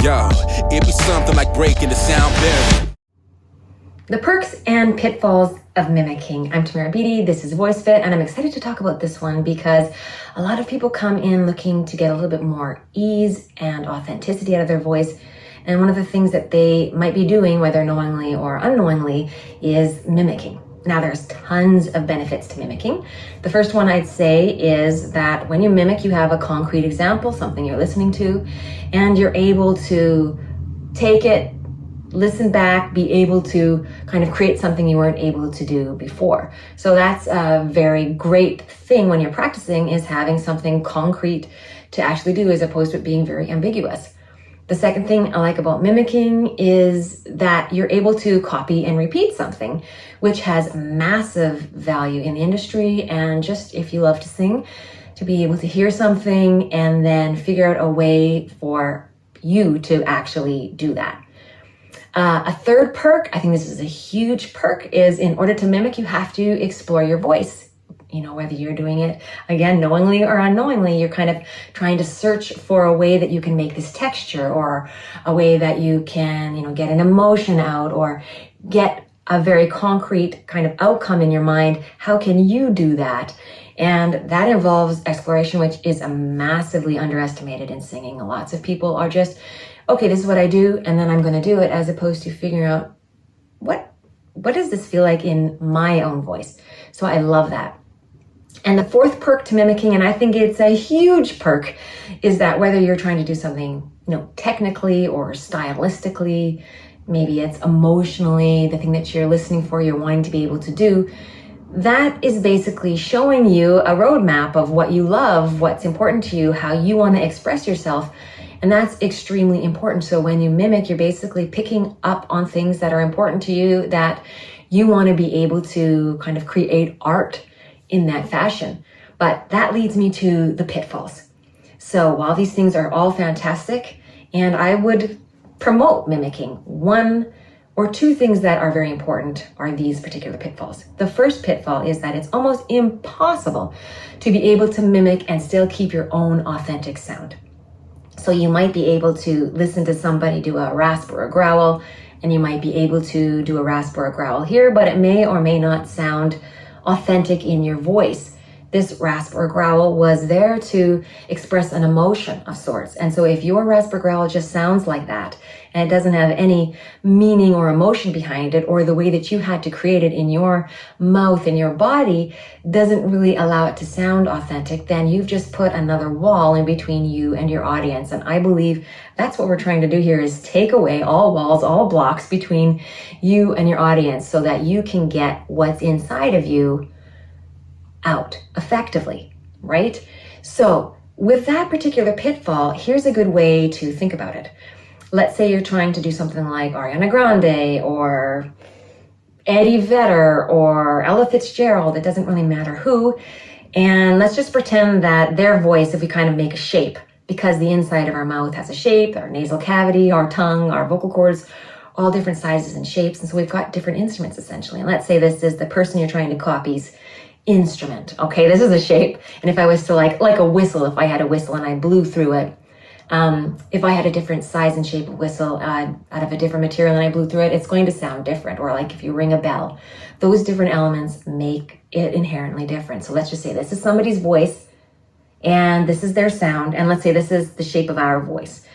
Yo, it be something like breaking the sound barrier. The perks and pitfalls of mimicking. I'm Tamara Beatty, this is VoiceFit, and I'm excited to talk about this one because a lot of people come in looking to get a little bit more ease and authenticity out of their voice. And one of the things that they might be doing, whether knowingly or unknowingly, is mimicking. Now, there's tons of benefits to mimicking. The first one I'd say is that when you mimic, you have a concrete example, something you're listening to, and you're able to take it, listen back, be able to kind of create something you weren't able to do before. So that's a very great thing when you're practicing, is having something concrete to actually do as opposed to it being very ambiguous. The second thing I like about mimicking is that you're able to copy and repeat something, which has massive value in the industry. And just if you love to sing, to be able to hear something and then figure out a way for you to actually do that. A third perk, I think this is a huge perk, is in order to mimic, you have to explore your voice. You know, whether you're doing it, again, knowingly or unknowingly, you're kind of trying to search for a way that you can make this texture, or a way that you can, get an emotion out, or get a very concrete kind of outcome in your mind. How can you do that? And that involves exploration, which is massively underestimated in singing. Lots of people are just, okay, this is what I do, and then I'm going to do it, as opposed to figuring out what does this feel like in my own voice. So I love that. And the fourth perk to mimicking, and I think it's a huge perk, is that whether you're trying to do something, technically or stylistically, maybe it's emotionally, the thing that you're listening for, you're wanting to be able to do, that is basically showing you a roadmap of what you love, what's important to you, how you want to express yourself. And that's extremely important. So when you mimic, you're basically picking up on things that are important to you, that you want to be able to kind of create art in that fashion. But that leads me to the pitfalls. So while these things are all fantastic, and I would promote mimicking, one or two things that are very important are these particular pitfalls. The first pitfall is that it's almost impossible to be able to mimic and still keep your own authentic sound. So you might be able to listen to somebody do a rasp or a growl, and you might be able to do a rasp or a growl here, but it may or may not sound authentic in your voice. This rasp or growl was there to express an emotion of sorts. And so if your rasp or growl just sounds like that, and it doesn't have any meaning or emotion behind it, or the way that you had to create it in your mouth and your body doesn't really allow it to sound authentic, then you've just put another wall in between you and your audience. And I believe that's what we're trying to do here, is take away all walls, all blocks between you and your audience, so that you can get what's inside of you out effectively, right? So with that particular pitfall, here's a good way to think about it. Let's say you're trying to do something like Ariana Grande or Eddie Vedder or Ella Fitzgerald. It doesn't really matter who. And let's just pretend that their voice, if we kind of make a shape, because the inside of our mouth has a shape, our nasal cavity, our tongue, our vocal cords, all different sizes and shapes. And so we've got different instruments essentially. And let's say this is the person you're trying to copy's instrument. Okay, this is a shape. And if I was to like a whistle, if I had a whistle and I blew through it, if I had a different size and shape of whistle out of a different material and I blew through it, it's going to sound different. Or like if you ring a bell, those different elements make it inherently different. So let's just say this is somebody's voice and this is their sound. And let's say this is the shape of our voice.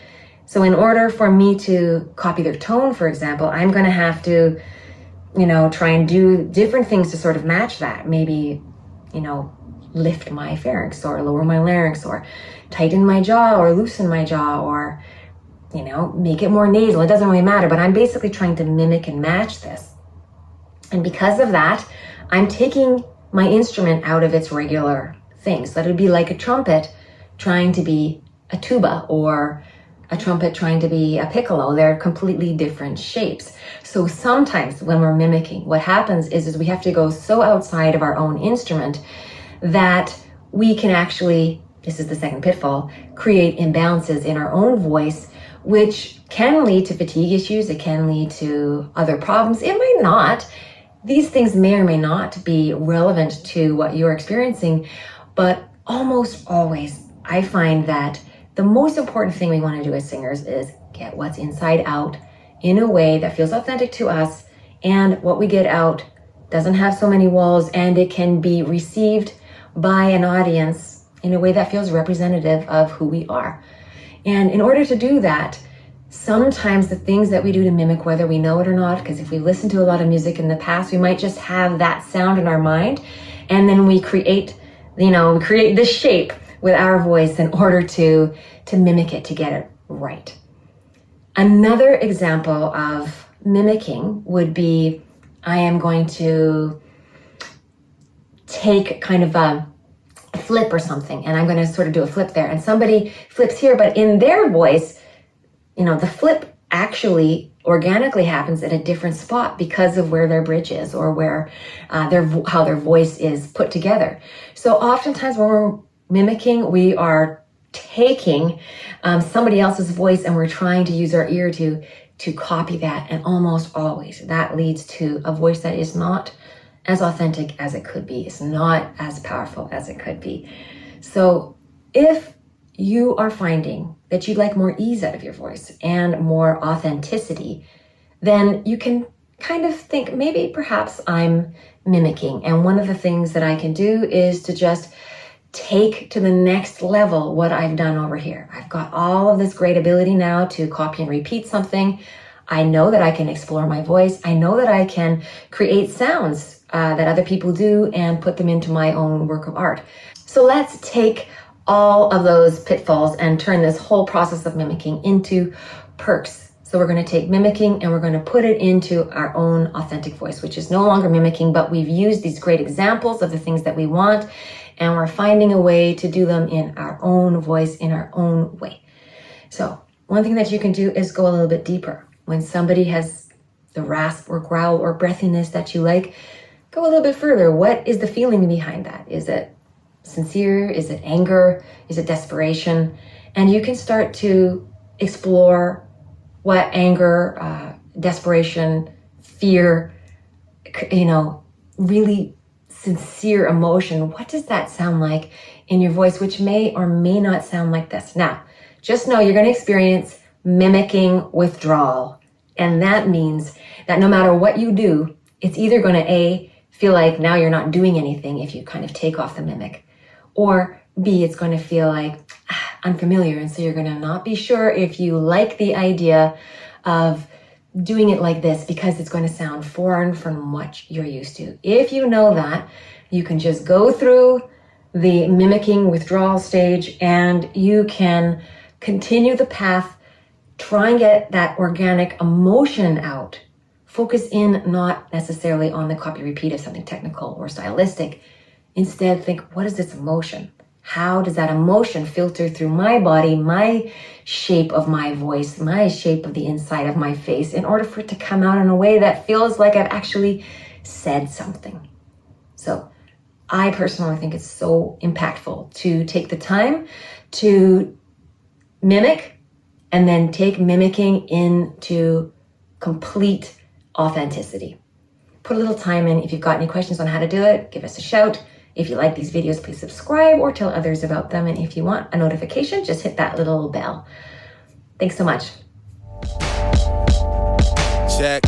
So in order for me to copy their tone, for example, I'm going to have to, try and do different things to sort of match that. Maybe, lift my pharynx or lower my larynx, or tighten my jaw or loosen my jaw, or, make it more nasal. It doesn't really matter, but I'm basically trying to mimic and match this. And because of that, I'm taking my instrument out of its regular thing. So that would be like a trumpet trying to be a tuba, or a trumpet trying to be a piccolo. They're completely different shapes. So sometimes when we're mimicking, what happens is we have to go so outside of our own instrument that we can actually, this is the second pitfall, create imbalances in our own voice, which can lead to fatigue issues. It can lead to other problems. It might not. These things may or may not be relevant to what you're experiencing, but almost always I find that the most important thing we want to do as singers is get what's inside out in a way that feels authentic to us, and what we get out doesn't have so many walls, and it can be received by an audience in a way that feels representative of who we are. And in order to do that, sometimes the things that we do to mimic, whether we know it or not, because if we listen to a lot of music in the past, we might just have that sound in our mind, and then we create this shape with our voice in order to mimic it, to get it right. Another example of mimicking would be, I am going to take kind of a flip or something, and I'm going to sort of do a flip there, and somebody flips here, but in their voice, the flip actually organically happens at a different spot because of where their bridge is, or where how their voice is put together. So oftentimes when we're mimicking, we are taking somebody else's voice and we're trying to use our ear to copy that, and almost always that leads to a voice that is not as authentic as it could be. It's not as powerful as it could be. So if you are finding that you'd like more ease out of your voice and more authenticity, then you can kind of think, maybe perhaps I'm mimicking. And one of the things that I can do is to just take to the next level what I've done over here. I've got all of this great ability now to copy and repeat something. I know that I can explore my voice. I know that I can create sounds that other people do and put them into my own work of art. So let's take all of those pitfalls and turn this whole process of mimicking into perks. So we're going to take mimicking and we're going to put it into our own authentic voice, which is no longer mimicking, but we've used these great examples of the things that we want, and we're finding a way to do them in our own voice, in our own way. So one thing that you can do is go a little bit deeper. When somebody has the rasp or growl or breathiness that you like, go a little bit further. What is the feeling behind that? Is it sincere? Is it anger? Is it desperation? And you can start to explore what anger, desperation, fear, really sincere emotion, what does that sound like in your voice, which may or may not sound like this. Now, just know you're going to experience mimicking withdrawal. And that means that no matter what you do, it's either going to feel like now you're not doing anything if you kind of take off the mimic, or B, it's going to feel like unfamiliar. And so you're going to not be sure if you like the idea of doing it like this, because it's going to sound foreign from what you're used to. If you know that, you can just go through the mimicking withdrawal stage and you can continue the path, try and get that organic emotion out. Focus in not necessarily on the copy repeat of something technical or stylistic. Instead, think, what is this emotion? How does that emotion filter through my body, my shape of my voice, my shape of the inside of my face, in order for it to come out in a way that feels like I've actually said something? So I personally think it's so impactful to take the time to mimic and then take mimicking into complete authenticity. Put a little time in. If you've got any questions on how to do it, give us a shout. If you like these videos, please subscribe or tell others about them. And if you want a notification, just hit that little bell. Thanks so much. Check.